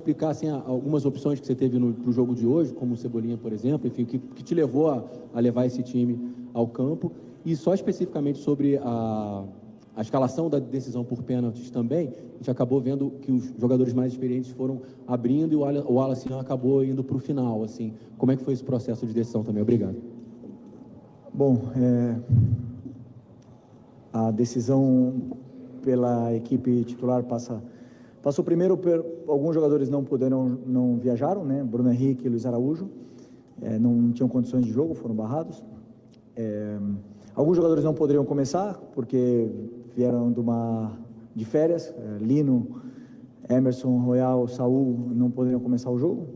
explicar assim, algumas opções que você teve para o jogo de hoje, como o Cebolinha, por exemplo, enfim, que te levou a levar esse time ao campo, e só especificamente sobre a escalação da decisão por pênaltis também, a gente acabou vendo que os jogadores mais experientes foram abrindo e o Wallace acabou indo para o final, assim, como é que foi esse processo de decisão também? Obrigado. Bom, a decisão pela equipe titular passou primeiro alguns jogadores não viajaram, né? Bruno Henrique e Luiz Araújo, não tinham condições de jogo, foram barrados. Alguns jogadores não poderiam começar porque vieram de férias, Lino, Emerson, Royal, Saul não poderiam começar o jogo.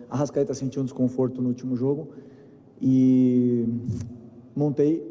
Arrascaeta sentiu um desconforto no último jogo e montei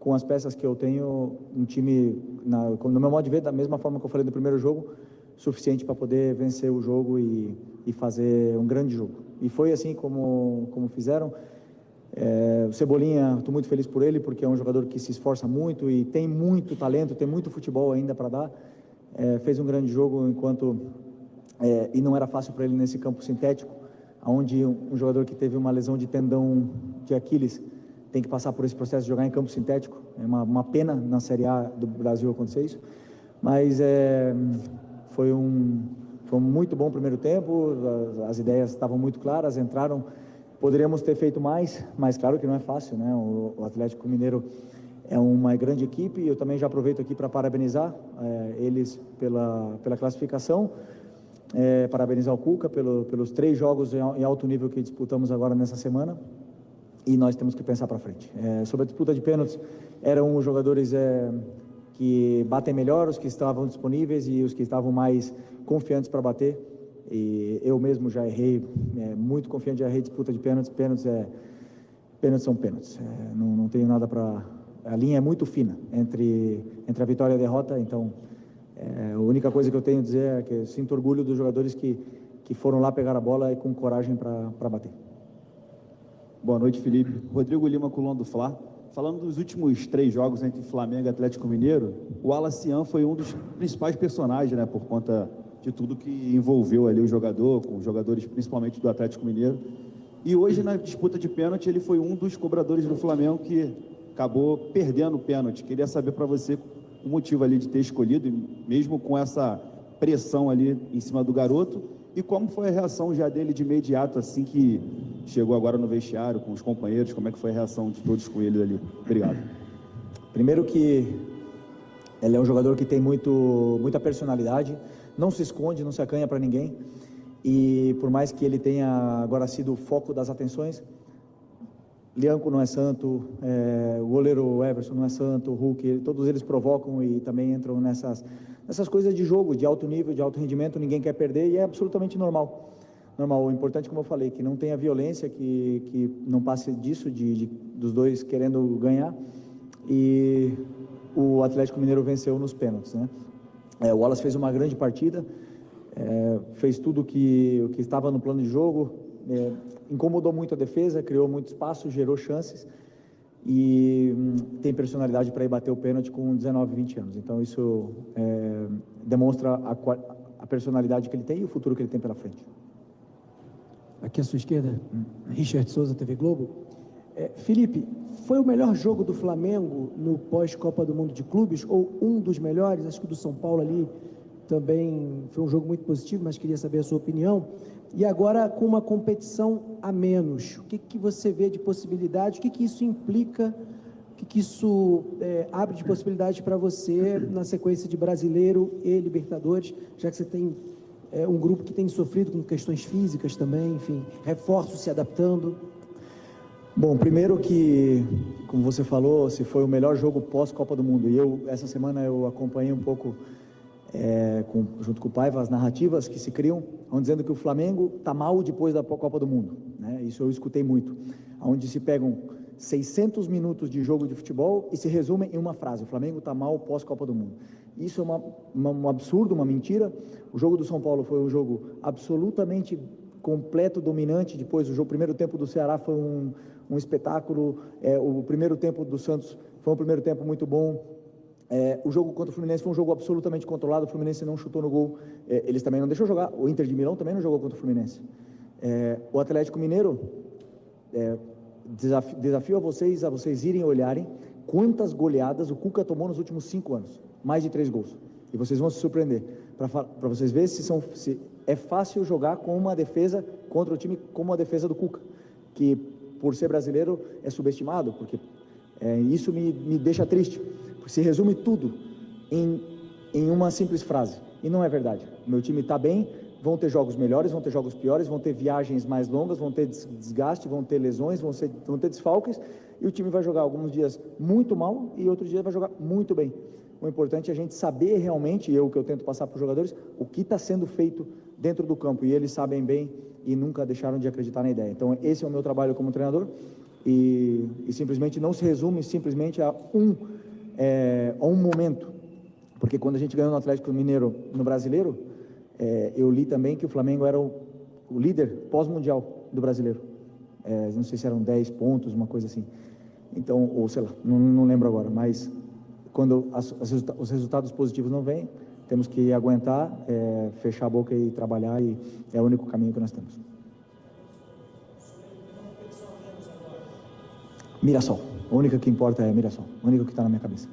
com as peças que eu tenho um time, no meu modo de ver, da mesma forma que eu falei no primeiro jogo, suficiente para poder vencer o jogo e fazer um grande jogo. E foi assim como fizeram. O Cebolinha, estou muito feliz por ele, porque é um jogador que se esforça muito e tem muito talento, tem muito futebol ainda para dar. Fez um grande jogo e não era fácil para ele nesse campo sintético, onde um jogador que teve uma lesão de tendão de Aquiles tem que passar por esse processo de jogar em campo sintético. É uma pena na Série A do Brasil acontecer isso, mas foi um muito bom primeiro tempo, as ideias estavam muito claras, entraram. Poderíamos ter feito mais, mas claro que não é fácil, né? O Atlético Mineiro é uma grande equipe e eu também já aproveito aqui para parabenizar eles pela classificação, parabenizar o Cuca pelos 3 jogos em alto nível que disputamos agora nessa semana, e nós temos que pensar para frente. Sobre a disputa de pênaltis, eram os jogadores que batem melhor, os que estavam disponíveis e os que estavam mais confiantes para bater. E eu mesmo já errei, muito confiante, já errei disputa de pênaltis. Pênaltis são pênaltis. Não tenho nada para... A linha é muito fina entre a vitória e a derrota, então a única coisa que eu tenho a dizer é que eu sinto orgulho dos jogadores que foram lá pegar a bola e com coragem para bater. Boa noite, Felipe. Rodrigo Lima, coluna do Fla. Falando dos últimos 3 jogos entre Flamengo e Atlético Mineiro, o Wallace foi um dos principais personagens, né, por conta de tudo que envolveu ali o jogador, com os jogadores principalmente do Atlético Mineiro. E hoje, na disputa de pênalti, ele foi um dos cobradores do Flamengo que acabou perdendo o pênalti. Queria saber para você o motivo ali de ter escolhido, mesmo com essa pressão ali em cima do garoto, e como foi a reação já dele de imediato, assim que chegou agora no vestiário, com os companheiros, como é que foi a reação de todos com ele ali? Obrigado. Primeiro que ele é um jogador que tem muita personalidade, não se esconde, não se acanha para ninguém, e por mais que ele tenha agora sido o foco das atenções, Lianco não é santo, o goleiro Everson não é santo, o Hulk, todos eles provocam e também entram nessas coisas de jogo, de alto nível, de alto rendimento, ninguém quer perder e é absolutamente normal. O importante, como eu falei, que não tenha violência, que não passe disso, dos dois querendo ganhar, e o Atlético Mineiro venceu nos pênaltis, né? O Wallace fez uma grande partida, fez tudo o que estava no plano de jogo, incomodou muito a defesa, criou muito espaço, gerou chances e tem personalidade para ir bater o pênalti com 19, 20 anos. Então isso demonstra a personalidade que ele tem e o futuro que ele tem pela frente. Aqui à sua esquerda, Richard Souza, TV Globo. Felipe, foi o melhor jogo do Flamengo no pós-Copa do Mundo de Clubes, ou um dos melhores? Acho que o do São Paulo ali também foi um jogo muito positivo, mas queria saber a sua opinião. E agora, com uma competição a menos, o que você vê de possibilidade? O que isso implica? O que isso abre de possibilidade para você na sequência de Brasileiro e Libertadores, já que você tem um grupo que tem sofrido com questões físicas também, enfim, reforços se adaptando? Bom, primeiro que, como você falou, se foi o melhor jogo pós-Copa do Mundo, e essa semana eu acompanhei um pouco, junto com o Paiva, as narrativas que se criam, dizendo que o Flamengo está mal depois da Copa do Mundo, né? Isso eu escutei muito, onde se pegam 600 minutos de jogo de futebol e se resumem em uma frase: o Flamengo está mal pós-Copa do Mundo. Isso é um absurdo, uma mentira. O jogo do São Paulo foi um jogo absolutamente completo, dominante. Depois o primeiro tempo do Ceará foi um espetáculo. O primeiro tempo do Santos foi um primeiro tempo muito bom. O jogo contra o Fluminense foi um jogo absolutamente controlado, o Fluminense não chutou no gol, eles também não deixou jogar, o Inter de Milão também não jogou contra o Fluminense. O Atlético Mineiro, desafio a vocês irem olharem quantas goleadas o Cuca tomou nos últimos 5 anos, mais de 3 gols, e vocês vão se surpreender, para vocês verem se é fácil jogar com uma defesa contra o time como a defesa do Cuca, que por ser brasileiro é subestimado, porque isso me deixa triste, porque se resume tudo em uma simples frase, e não é verdade. O meu time está bem, vão ter jogos melhores, vão ter jogos piores, vão ter viagens mais longas, vão ter desgaste, vão ter lesões, vão ter desfalques, e o time vai jogar alguns dias muito mal e outros dias vai jogar muito bem. O importante é a gente saber realmente, que eu tento passar para os jogadores, o que está sendo feito dentro do campo, e eles sabem bem e nunca deixaram de acreditar na ideia. Então esse é o meu trabalho como treinador, e simplesmente não se resume simplesmente a um momento, porque quando a gente ganhou no Atlético Mineiro no Brasileiro, eu li também que o Flamengo era o líder pós-mundial do Brasileiro, não sei se eram 10 pontos, uma coisa assim, então, ou sei lá, não lembro agora, mas quando os resultados positivos não vêm, temos que aguentar, fechar a boca e trabalhar, e é o único caminho que nós temos. Mirassol, a única que importa é Mirassol, a única que está na minha cabeça.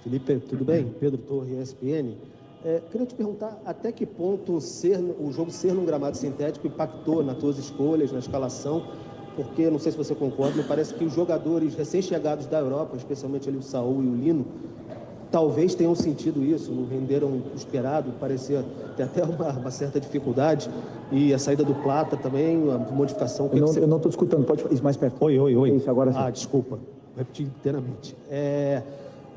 Felipe, tudo bem? Pedro Torre, ESPN. Queria te perguntar até que ponto o jogo ser num gramado sintético impactou nas tuas escolhas, na escalação, porque, não sei se você concorda, me parece que os jogadores recém-chegados da Europa, especialmente ali o Saúl e o Lino, talvez tenham sentido isso, não renderam o esperado, parecia ter até uma certa dificuldade, e a saída do Plata também, a modificação... Eu não estou escutando, pode ir mais perto. Oi. Isso, agora sim. Desculpa, repeti inteiramente.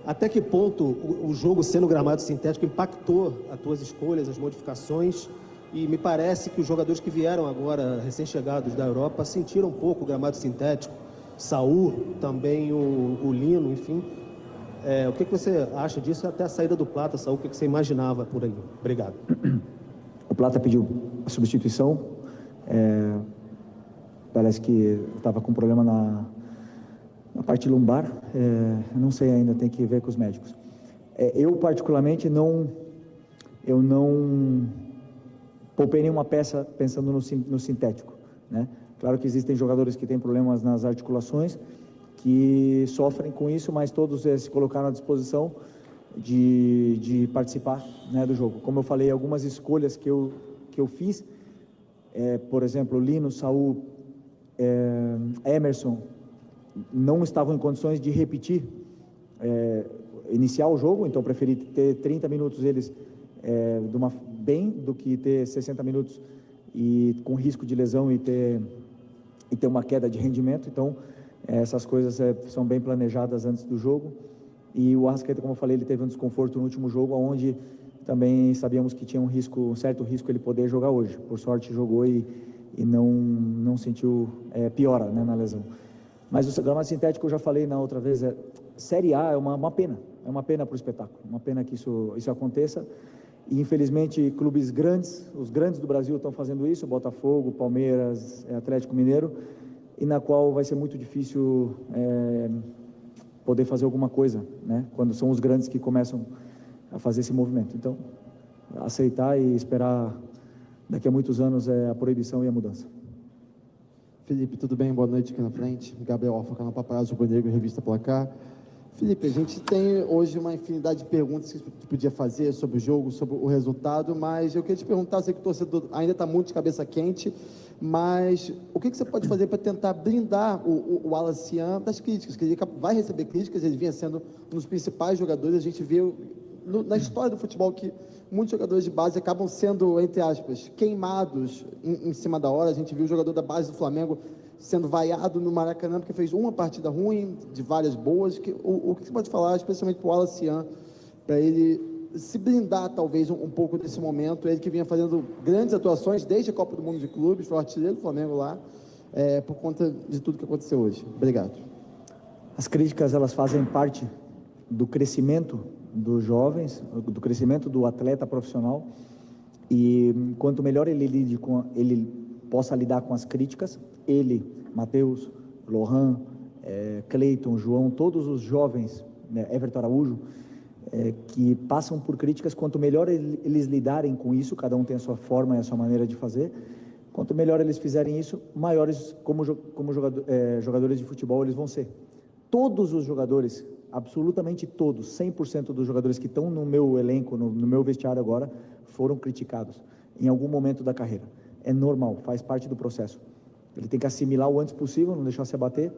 Até que ponto o jogo sendo gramado sintético impactou as tuas escolhas, as modificações, e me parece que os jogadores que vieram agora, recém-chegados da Europa, sentiram um pouco o gramado sintético, Saúl, também o Lino, enfim. O que você acha disso, até a saída do Plata, Saúl, o que você imaginava por aí? Obrigado. O Plata pediu a substituição, parece que estava com problema na parte lumbar, não sei ainda, tem que ver com os médicos. Eu particularmente não poupei nenhuma peça pensando no sintético, né? Claro que existem jogadores que têm problemas nas articulações, que sofrem com isso, mas todos se colocaram à disposição de participar, né, do jogo. Como eu falei, algumas escolhas que eu fiz, por exemplo, Lino, Saúl, Emerson, não estavam em condições de repetir, iniciar o jogo, então preferi ter 30 minutos eles bem do que ter 60 minutos e com risco de lesão e ter uma queda de rendimento. Então essas coisas são bem planejadas antes do jogo. E o Arrascaeta, como eu falei, ele teve um desconforto no último jogo, onde também sabíamos que tinha um certo risco ele poder jogar hoje. Por sorte jogou e não sentiu piora, né, na lesão. Mas o gramado sintético, eu já falei na outra vez, Série A é uma pena, para o espetáculo, uma pena que isso aconteça. E infelizmente clubes grandes, os grandes do Brasil estão fazendo isso, Botafogo, Palmeiras, Atlético Mineiro, e na qual vai ser muito difícil poder fazer alguma coisa, né, quando são os grandes que começam a fazer esse movimento. Então, aceitar e esperar daqui a muitos anos a proibição e a mudança. Felipe, tudo bem? Boa noite aqui na frente. Gabriel Alfa, canal Paparazzo Rubro Negro, Revista Placar. Felipe, a gente tem hoje uma infinidade de perguntas que você podia fazer sobre o jogo, sobre o resultado, mas eu queria te perguntar, sei que o torcedor ainda está muito de cabeça quente, mas o que você pode fazer para tentar blindar o Wallace Yan das críticas? Que ele vai receber críticas, ele vinha sendo um dos principais jogadores, a gente viu na história do futebol que muitos jogadores de base acabam sendo, entre aspas, queimados em cima da hora. A gente viu o jogador da base do Flamengo sendo vaiado no Maracanã porque fez uma partida ruim, de várias boas. O que você pode falar, especialmente para o Wallace Yan, para ele se blindar, talvez, um pouco desse momento? Ele que vinha fazendo grandes atuações desde a Copa do Mundo de Clubes, foi o artilheiro do Flamengo lá, por conta de tudo que aconteceu hoje. Obrigado. As críticas, elas fazem parte do crescimento dos jovens, do crescimento do atleta profissional, e quanto melhor ele possa lidar com as críticas, Matheus, Lohan, Cleiton, João, todos os jovens, né, Everton Araújo, que passam por críticas. Quanto melhor eles lidarem com isso, cada um tem a sua forma e a sua maneira de fazer, quanto melhor eles fizerem isso, maiores como jogadores de futebol eles vão ser. Todos os jogadores, absolutamente todos, 100% dos jogadores que estão no meu elenco, no meu vestiário agora, foram criticados em algum momento da carreira. É normal, faz parte do processo. Ele tem que assimilar o antes possível, não deixar se abater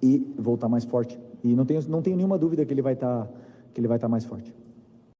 e voltar mais forte. E não tenho nenhuma dúvida que ele vai estar mais forte.